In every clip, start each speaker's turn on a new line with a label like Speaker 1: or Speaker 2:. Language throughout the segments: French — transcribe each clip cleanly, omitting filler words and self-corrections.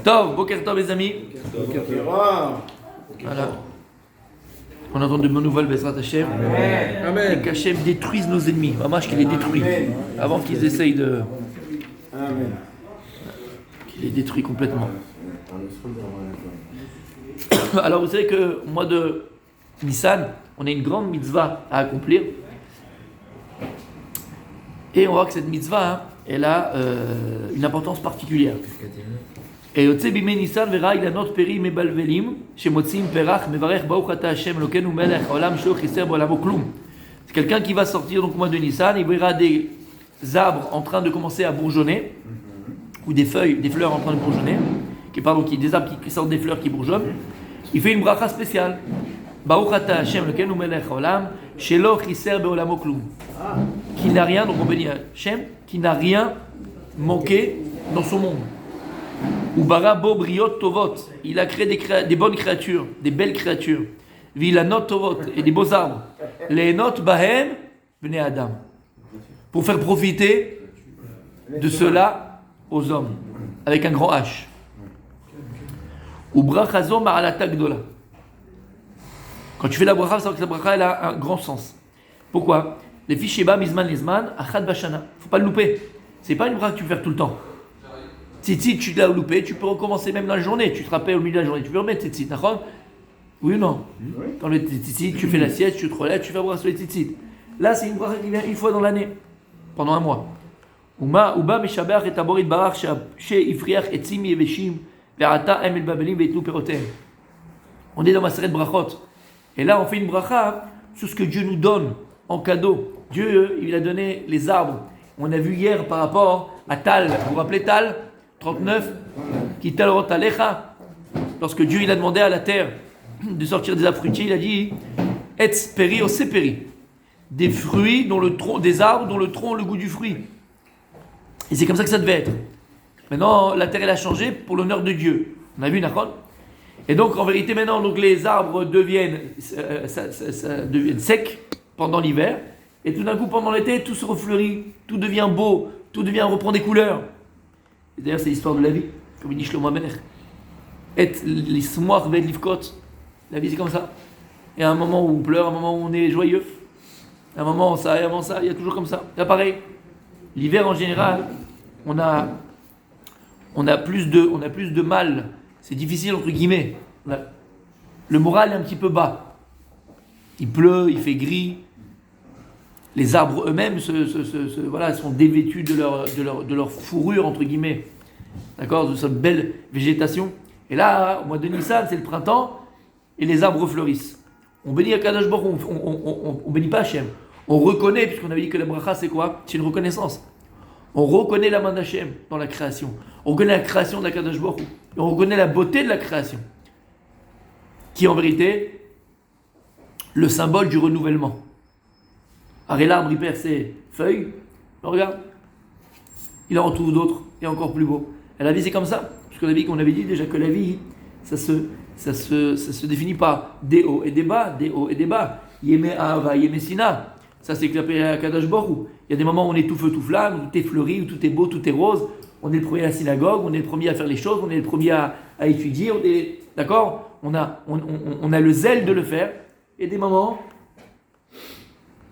Speaker 1: Tov, Boker Tov les amis. Voilà. On entend de bonnes nouvelles, Bezrat Hashem.
Speaker 2: Amen.
Speaker 1: Et qu'Hachem détruise nos ennemis. Maman, qu'il les détruit. Avant qu'ils essayent de.
Speaker 2: Amen.
Speaker 1: Qu'il les détruit complètement. Alors vous savez que au mois de Nissan, on a une grande mitzvah à accomplir. Et on voit que cette mitzvah, elle a une importance particulière. Et Yotze bime Nissan vera ilanot peri mebalvelim shemotzim perach mevarech baruch ata Hashem Elokeinu melech haolam shelo chiser b'olamo klum. C'est quelqu'un qui va sortir donc au mois de Nissan, il verra des arbres en train de commencer à bourgeonner, ou des feuilles, des fleurs en train de bourgeonner, des arbres qui sortent des fleurs qui bourgeonnent. Il fait une bracha spéciale. Baruch ata Hashem Elokeinu melech haolam shelo chiser b'olamo klum. Qui n'a rien, donc on peut dire Hashem, qui n'a rien manqué dans son monde. Ou barabo briot tovot, il a créé des bonnes créatures, des belles créatures. Vilanot tovot, et des beaux arbres. Les not bahem bnei adam, pour faire profiter de cela aux hommes, avec un grand H. Ou brachazo ma'alata gdola. Quand tu fais la bracha, c'est que la bracha elle a un grand sens. Pourquoi? Les fiches sheba mizman lizman achad bashana. Faut pas le louper. C'est pas une bracha que tu peux faire tout le temps. Tzitzit, tu l'as loupé, tu peux recommencer même la journée. Tu te rappelles au milieu de la journée, tu peux remettre tzitzit, d'accord? Oui ou non? Quand le tzitzit, tu fais la sieste, tu te relèves, tu fais brasser les tzitzit. Là, c'est une bracha qui vient une fois dans l'année, pendant un mois. Uba meshabeach et aborit barach she ifriach etzim yeveshim ve'ata em el babelim ve'itnu perotem. On est dans ma série de brachot. Et là, on fait une bracha sur ce que Dieu nous donne en cadeau. Dieu, il a donné les arbres. On a vu hier par rapport à Tal. Vous vous rappelez Tal 39, qui talrot alecha, lorsque Dieu il a demandé à la terre de sortir des arbres fruitiers, il a dit etz peri o seperi, des fruits dont le tronc, des arbres dont le tronc a le goût du fruit. Et c'est comme ça que ça devait être. Maintenant la terre elle a changé pour l'honneur de Dieu. On a vu Nachon. Et donc en vérité maintenant donc les arbres deviennent secs pendant l'hiver, et tout d'un coup pendant l'été tout se refleurit, tout devient beau, tout reprend des couleurs. Et d'ailleurs, c'est l'histoire de la vie, comme il dit Shlomo Amelech. Et l'ismoach ved livkot. La vie, c'est comme ça. Il y a un moment où on pleure, un moment où on est joyeux. Un moment où ça, et avant ça, il y a toujours comme ça. Là, pareil. L'hiver, en général, on a plus de mal. C'est difficile, entre guillemets. Le moral est un petit peu bas. Il pleut, il fait gris. Les arbres eux-mêmes sont dévêtus de leur fourrure, entre guillemets. D'accord? De cette belle végétation. Et là, au mois de Nissan, c'est le printemps, et les arbres fleurissent. On bénit Akadosh Baruch Hu, on bénit pas Hachem. On reconnaît, puisqu'on avait dit que la bracha, c'est quoi? C'est une reconnaissance. On reconnaît la main d'Hachem dans la création. On reconnaît la création d'Akadosh Baruch Hu. Et on reconnaît la beauté de la création. Qui est en vérité le symbole du renouvellement. Arrête l'arbre, il perd ses feuilles. Regarde, il en retrouve d'autres, et encore plus beaux. Et la vie, c'est comme ça. Parce qu'on avait dit déjà que la vie, ça se définit par des hauts et des bas, des hauts et des bas. Yémé Ahava, Yémé Sina. Ça, c'est que la Kadosh Baruch Hu. Il y a des moments où on est tout feu, tout flamme, où tout est fleuri, où tout est beau, tout est rose. On est le premier à la synagogue, on est le premier à faire les choses, on est le premier à étudier. D'accord? On a le zèle de le faire. Et des moments,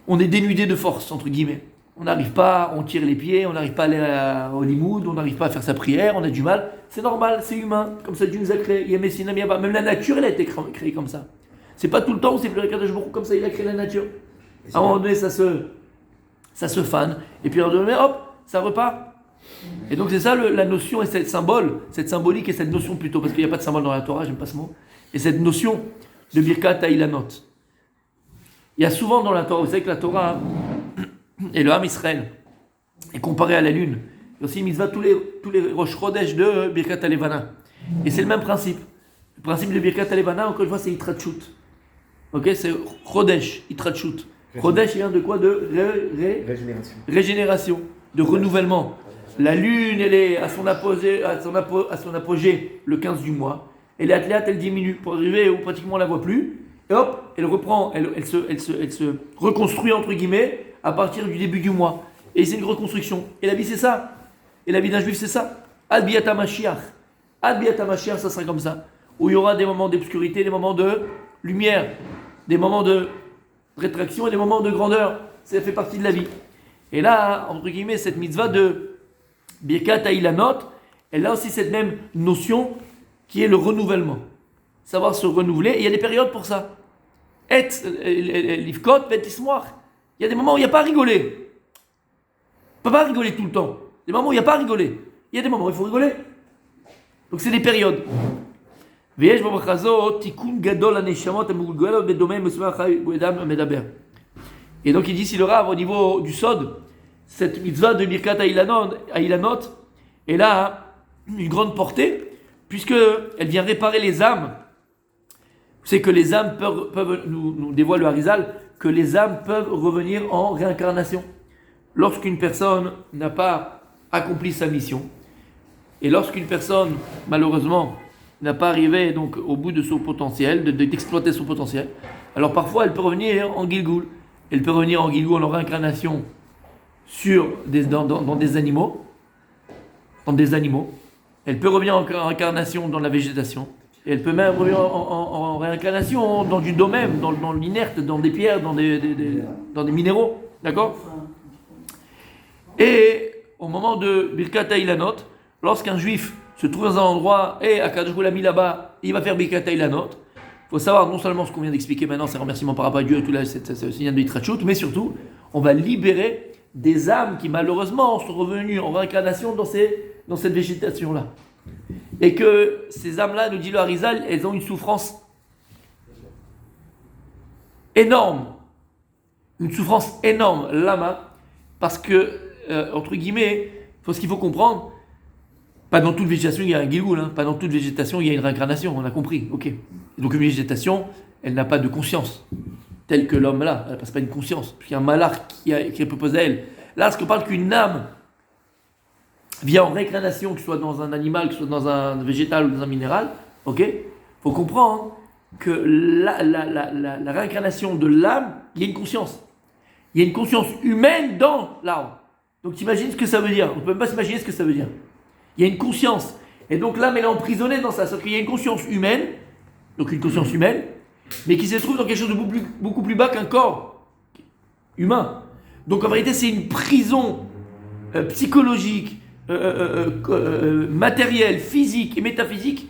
Speaker 1: on est dénudé de force, entre guillemets. On n'arrive pas, on tire les pieds, on n'arrive pas à aller au limoud, on n'arrive pas à faire sa prière, on a du mal. C'est normal, c'est humain. Comme ça, Dieu nous a créé. Même la nature, elle a été créée comme ça. C'est pas tout le temps où c'est plus Kadosh Baruch Hu, comme ça, il a créé la nature. À un moment donné, ça se fane. Et puis à un moment donné, hop, ça repart. Et donc, c'est ça la notion et cette symbolique et cette notion plutôt, parce qu'il n'y a pas de symbole dans la Torah, j'aime pas ce mot. Et cette notion de Birkat Ha'ilanot. Il y a souvent dans la Torah, vous savez que la Torah et le Ham Israël est comparé à la lune. Il y a aussi une mitzvah tous les Rosh Chodesh de Birkat HaLevana. Et c'est le même principe. Le principe de Birkat HaLevana, encore une fois, c'est Yitratshut. Ok, c'est Chodesh, Yitratshut. Chodesh vient de quoi? De régénération, de renouvellement. La lune, elle est à son apogée le 15 du mois. Et les athlètes, elle diminue pour arriver où pratiquement on la voit plus. Et hop, elle reprend, elle se reconstruit entre guillemets à partir du début du mois. Et c'est une reconstruction. Et la vie c'est ça. Et la vie d'un juif c'est ça. Ad biata Mashiach. Ad Biat HaMashiach, ça sera comme ça. Où il y aura des moments d'obscurité, des moments de lumière, des moments de rétraction et des moments de grandeur. Ça fait partie de la vie. Et là, entre guillemets, cette mitzvah de Birkat HaIlanot, elle a aussi cette même notion qui est le renouvellement. Savoir se renouveler. Et il y a des périodes pour ça. Et l'ifkot, et l'ismoir. Il y a des moments où il n'y a pas à rigoler. On ne peut pas rigoler tout le temps. Des moments où il n'y a pas à rigoler. Il y a des moments où il faut rigoler. Donc c'est des périodes. Et donc il dit si le Rav au niveau du Sod, cette mitzvah de Birkat HaIlanot, elle a une grande portée, puisque elle vient réparer les âmes. Vous savez que les âmes peuvent nous dévoile le Harizal, que les âmes peuvent revenir en réincarnation. Lorsqu'une personne n'a pas accompli sa mission, et lorsqu'une personne, malheureusement, n'a pas arrivé donc au bout de son potentiel, d'exploiter son potentiel, alors parfois elle peut revenir en Gilgoul. Elle peut revenir en Gilgoul en réincarnation dans des animaux. Elle peut revenir en réincarnation dans la végétation. Et elle peut même revenir en réincarnation dans du domaine, dans l'inerte, dans des pierres, dans des minéraux. D'accord? Et au moment de Birkat HaIlanot, lorsqu'un juif se trouve dans un endroit et Akadosh Baruch Hu l'a mis là-bas, il va faire Birkat HaIlanot. Il faut savoir non seulement ce qu'on vient d'expliquer maintenant, c'est un remerciement par rapport à Dieu et tout là, c'est le signal de Yitrachut, mais surtout, on va libérer des âmes qui malheureusement sont revenues en réincarnation dans cette végétation-là. Et que ces âmes-là, nous dit le Harizal, elles ont une souffrance énorme. Une souffrance énorme, lama, parce que, entre guillemets, ce qu'il faut comprendre, pas dans toute végétation il y a un Gilgoul, hein, pas dans toute végétation il y a une réincarnation, on a compris, ok. Et donc une végétation, elle n'a pas de conscience, telle que l'homme là, elle ne passe pas une conscience, parce qu'il y a un malach qui est proposé à elle. Là, ce qu'on parle qu'une âme vient en réincarnation, que ce soit dans un animal, que ce soit dans un végétal ou dans un minéral, ok, faut comprendre que la réincarnation de l'âme, il y a une conscience. Il y a une conscience humaine dans l'arbre. Donc t'imagines ce que ça veut dire. On ne peut même pas s'imaginer ce que ça veut dire. Il y a une conscience. Et donc l'âme, elle est emprisonnée dans ça. Sauf qu'il y a une conscience humaine, donc une conscience humaine, mais qui se trouve dans quelque chose de beaucoup plus bas qu'un corps humain. Donc en vérité, c'est une prison psychologique, matérielle, physique et métaphysique,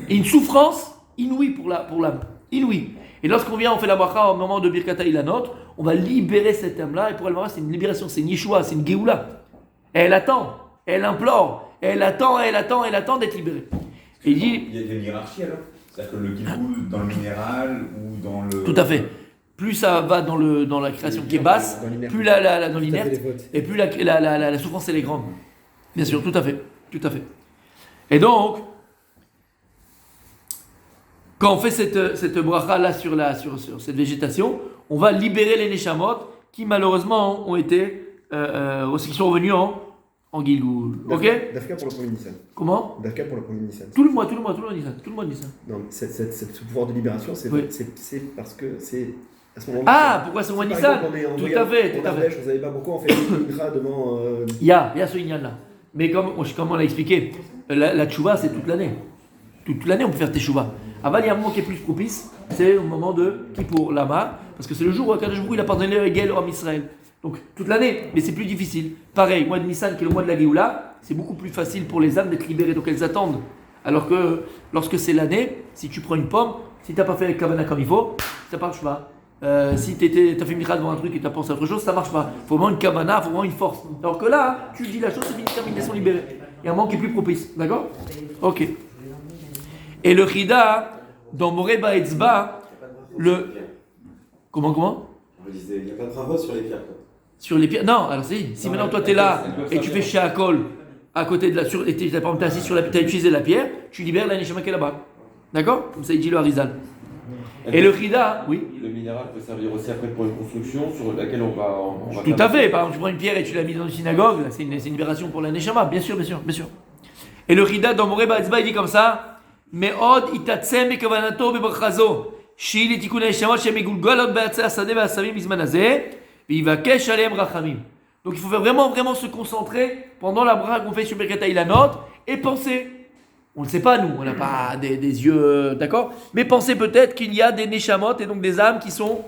Speaker 1: et une souffrance inouïe pour l'âme. Inouïe. Et lorsqu'on vient, on fait la bracha au moment de Birkat HaIlanot, on va libérer cette âme-là, et pour elle, c'est une libération, c'est une Yeshua, c'est une Géoula. Et elle attend, elle implore, elle attend d'être libérée. Et il dit...
Speaker 3: Il y a une hiérarchie alors? C'est-à-dire que le Gilgoul dans le minéral ou dans le...
Speaker 1: Tout à fait. Plus ça va dans la création qui est basse, plus dans l'inerte, et plus la souffrance elle est grande. Bien sûr, tout à fait. Et donc, quand on fait cette bracha là sur cette végétation, on va libérer les neshamot qui malheureusement ont été qui sont revenus en Gilgoul. Ok?
Speaker 4: Dafka pour le premier Nissan.
Speaker 1: Comment?
Speaker 4: Dafka pour le premier Nissan.
Speaker 1: Tout le mois Nissan.
Speaker 4: Non, ce pouvoir de libération, c'est parce que c'est à ce moment-là.
Speaker 1: Ah, pourquoi c'est au mois Nissan? Tout à fait.
Speaker 4: Vous savez pas pourquoi on fait une mincha devant.
Speaker 1: Il y a ce inyan là. Mais comme on l'a expliqué, la tchouva c'est toute l'année. Toute l'année on peut faire tchouva. Avant il y a un moment qui est plus propice, c'est au moment de Kippour, Lama, parce que c'est le jour où Akadosh Baruch Hu il a pardonné les Hegel en Israël. Donc toute l'année, mais c'est plus difficile. Pareil, mois de Nissan qui est le mois de la Géoula, c'est beaucoup plus facile pour les âmes d'être libérées, donc elles attendent. Alors que lorsque c'est l'année, si tu prends une pomme, si tu n'as pas fait avec Kavana comme il faut, ça marche pas. Si tu as fait Micha devant un truc et tu as pensé à autre chose, ça marche pas. Il faut vraiment une Kavana, il faut vraiment une force. Alors que là, tu dis la chose, c'est fini, terminé, ils sont libérés. Il y a un moment qui est plus propice, d'accord? Ok. Et le Chida, dans Moreh Ba'etzba, le... Comment?
Speaker 3: Je disais, il n'y a pas de travaux sur les pierres.
Speaker 1: Sur les pierres. Non, alors si maintenant toi tu es là et tu fais chez Akol à côté de la. Et tu es assis sur la pierre, tu as utilisé la pierre, tu libères la Neshama qui est là-bas. D'accord? Comme ça il dit le Harizal. Et le Chida, oui.
Speaker 5: Le minéral peut servir aussi après pour une construction sur laquelle on va
Speaker 1: tout à fait. Par exemple, tu prends une pierre et tu l'as mise dans une synagogue, c'est une libération pour la Neshama, bien sûr. Et le Chida dans Moreh Ba'etzba il dit comme ça Me'od itatzem bekavanato bebrachazo. Donc il faut vraiment se concentrer pendant la bracha qu'on fait sur Birkat HaIlanot et penser On ne sait pas, nous, on n'a pas des yeux, d'accord? Mais pensez peut-être qu'il y a des neshamot, et donc des âmes qui sont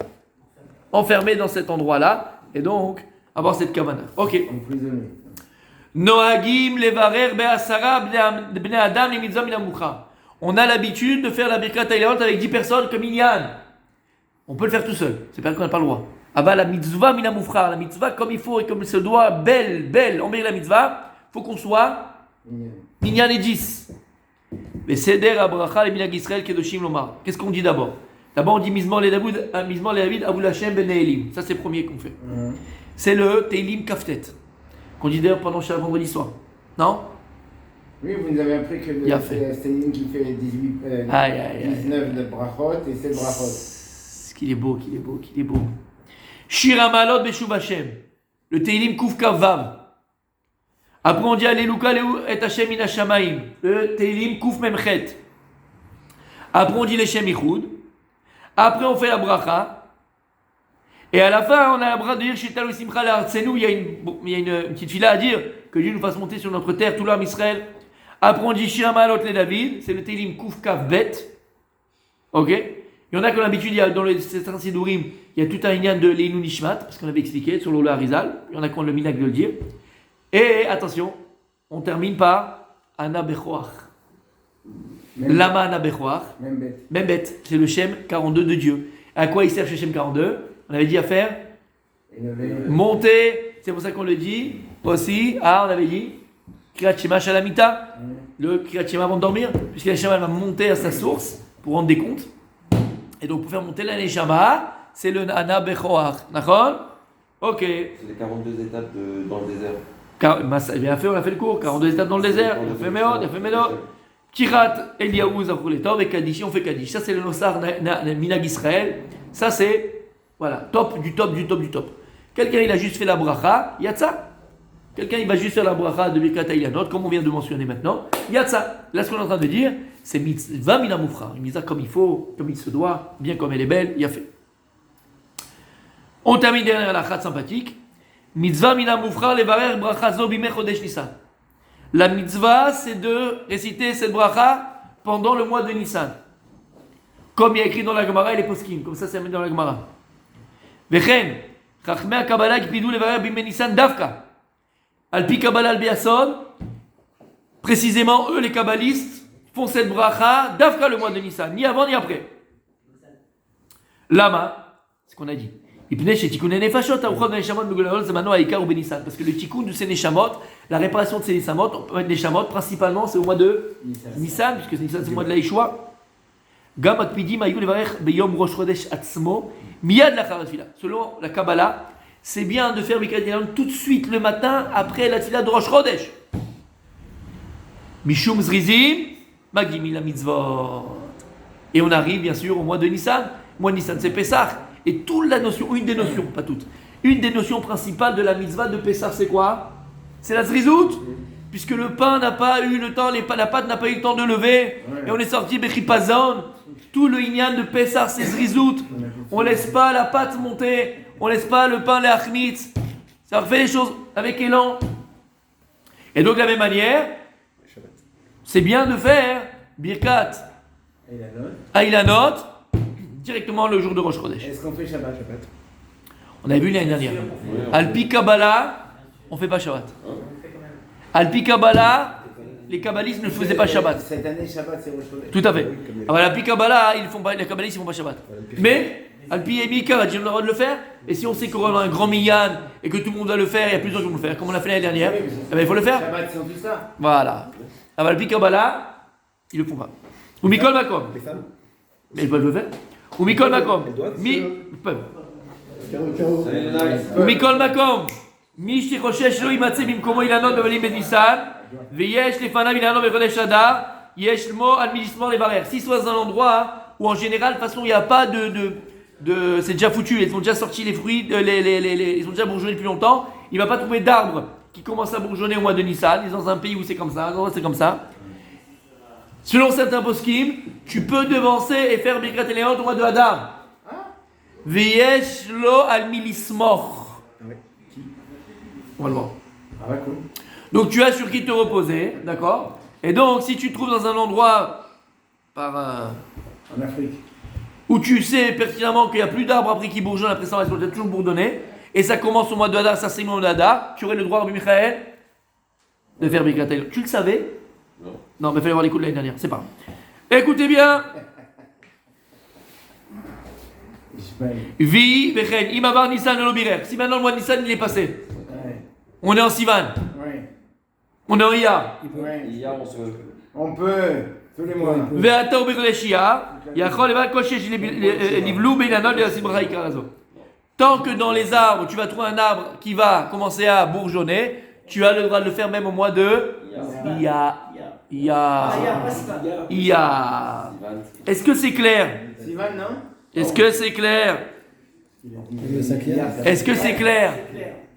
Speaker 1: enfermées dans cet endroit-là, et donc avoir cette kavana. Ok.
Speaker 2: Emprisonné.
Speaker 1: Noagim levarer be'asara bnei adam lemitzvah min hamuchar. On a l'habitude de faire la birkat haïlanot avec 10 personnes comme Inyan. On peut le faire tout seul, c'est pas qu'on n'a pas le droit. Ava la mitzvah min hamuchar, la mitzvah comme il faut et comme il se doit, belle, embellir la mitzvah, faut qu'on soit Inyan et 10. Mais seder abracha le minag Israël kedoshim lomar. Qu'est-ce qu'on dit d'abord? D'abord on dit Mizmor le David Abou Hashem ben Nehelim. Ça c'est le premier qu'on fait. C'est le Teilim Kaftet qu'on dit d'ailleurs pendant chaque vendredi soir. Non?
Speaker 2: Oui, vous nous avez appris que c'est une qui fait 19 de brachot et 7 brachot.
Speaker 1: Qu'il est beau. Shir Hamalot Beshuv Hashem. Le Teilim Kuf Kavav. Après on dit Alléluia et Hashem min Hashamaim. Le Teilim Kuf Memchet. Après on dit les Shem Ichud. Après on fait la bracha. Et à la fin, on a la bracha de dire Shitalu Simcha La'artzenu. Il y a une petite fila à dire que Dieu nous fasse monter sur notre terre tout l'âme Israël. Après on dit Shir Hamalot le David. C'est le Teilim Kuf Kav Bet. Ok? Il y en a qui ont l'habitude, dans les certains Sidurim, il y a tout un inyan de Leinu Nishmat, parce qu'on avait expliqué sur l'Ola Harizal. Il y en a qui ont le minag de le dire. Et attention, on termine par Ana Bechoach. Lama Ana Bechoach. Même bête. C'est le Shem 42 de Dieu. À quoi il sert ce Shem 42? On avait dit à faire monter. C'est pour ça qu'on le dit aussi. On avait dit Kriyat Shema Shalamita. Le Kriyat Shema avant de dormir. Puisque la Shema va monter à sa source pour rendre des comptes. Et donc pour faire monter la Neshama, c'est le Ana Bechoach. D'accord? Ok.
Speaker 5: C'est les 42 étapes dans le désert.
Speaker 1: Bien fait, on a fait le cours. 42 étapes dans le désert. On a fait Méod. Kirat Eliyahu Zachuletov et Kaddish. On fait Kaddish. Ça c'est le Nosar Minag Israël. Ça c'est, voilà, top du top. Quelqu'un il a juste fait la bracha, Yatsa. Quelqu'un il va juste faire la bracha de Birkat Haïlanot, comme on vient de mentionner maintenant, Yatsa. Là ce qu'on est en train de dire, c'est mitzvah min hamufchar. Une mitzvah comme il faut, comme il se doit, bien comme elle est belle, il a fait. On termine derrière la khat sympathique. Mitzvah min hamufchar levarer bracha zo bimei chodesh Nissan. La mitzvah, c'est de réciter cette bracha pendant le mois de Nissan. Comme il y a écrit dans la Gemara et les poskim, comme ça c'est mis dans la Gemara. Vechen, chachmei ha-Kabbalah kipidou levarer bimei Nissan davka. Alpi Kabbalah al-Biasson, précisément eux les kabbalistes font cette bracha davka le mois de Nissan, ni avant ni après. Lama, c'est ce qu'on a dit. Parce que le tikkun de ces neshamot, la réparation de ces neshamot, principalement c'est au mois de Nissan, puisque Nissan c'est le mois de la Yeshua. Selon la Kabbalah, c'est bien de faire Birkat Haïlanot tout de suite le matin après la tefila de Rosh Chodesh. Mishum Zrizim, Magimi la mitzvot. Et on arrive bien sûr au mois de Nissan. Le mois de Nissan c'est Pessah. Et toute la notion, une des notions, pas toutes, une des notions principales de la mitzvah de Pessah, c'est quoi? C'est la zrizout, puisque le pain n'a pas eu le temps, la pâte n'a pas eu le temps de lever, et on est sorti Bechipazon. Tout le inyan de Pessah, c'est zrizout. On laisse pas la pâte monter, on laisse pas le pain le'achnitz. Ça refait les choses avec élan. Et donc de la même manière, c'est bien de faire Birkat Haïlanot directement le jour de Rosh Chodesh.
Speaker 2: Est-ce qu'on fait Shabbat?
Speaker 1: On avait vu l'année dernière. Alpi Kabbalah, on ne fait pas Shabbat. Alpi Kabbalah, les kabbalistes ne faisaient pas Shabbat.
Speaker 2: Cette année, Shabbat, c'est Rosh Chodesh.
Speaker 1: Tout à fait. Alors Alpi Kabbalah, les kabbalistes ne font pas Shabbat. Mais Alpi et Mika, j'ai le droit de le faire. Et si on sait qu'on a un grand minyan et que tout le monde va le faire, il y a plusieurs qui vont le faire, comme on l'a fait l'année dernière, eh bien, il faut le faire.
Speaker 2: Shabbat, c'est en tout ça.
Speaker 1: Voilà. Alors Alpi Kabbalah, ils ne le font pas. Ou Mikol Makom.
Speaker 4: Les femmes.
Speaker 1: Mais ils peuvent le faire. Ou Mikol Makom. Ou Mikol Makom. מי שחושש שלא יימצא במקומו אילנות בבלים בניסן ויש לפניו אילנות בחודש אדר יש לו על מי לשמור לברך. Si soit dans un endroit où en général de toute façon il n'y a pas c'est déjà foutu, ils ont déjà sorti les fruits, ils ont déjà bourgeonné depuis longtemps, il ne va pas trouver d'arbres qui commencent à bourgeonner au mois de Nissan, ils sont dans un pays où c'est comme ça, c'est comme ça. Selon certains poskim, tu peux devancer et faire Birkat Haïlanot au mois de Hadar. V'yesh lo al mi lismoch. On va le voir.
Speaker 2: Ah ouais, cool.
Speaker 1: Donc tu as sur qui te reposer, d'accord? Et donc, si tu te trouves dans un endroit
Speaker 2: En Afrique.
Speaker 1: où tu sais pertinemment qu'il n'y a plus d'arbres après qui bourgeonnent, après ça va toujours bourdonner, et ça commence au mois de Hadar, ça c'est au mois de Hadar, tu aurais le droit, Rabbi Michael, de faire Birkat Haganot. Tu le savais?
Speaker 5: Non.
Speaker 1: Non, mais il fallait voir les coups de l'année dernière, c'est pas grave. Écoutez bien. Vi, Vechen, Imavar Nissan le Lobirer. Si maintenant le mois de Nissan il est passé,
Speaker 2: Ouais.
Speaker 1: on est en Sivan,
Speaker 2: Ouais.
Speaker 1: on est en Iyar.
Speaker 2: Ouais.
Speaker 5: Hier, on se.
Speaker 2: On peut, tous les mois.
Speaker 1: Ve'ata Ubirleshia, Yachol Eva Koshesh Livlou Benanol de la Sibraïka Razo. Tant que dans les arbres, tu vas trouver un arbre qui va commencer à bourgeonner, tu as le droit de le faire même au mois de Iyar. Est-ce que c'est clair?
Speaker 2: Sivan, non?
Speaker 1: Est-ce que c'est clair?
Speaker 2: Il a dit.
Speaker 1: Est-ce que c'est clair?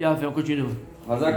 Speaker 1: On continue.
Speaker 5: Razak,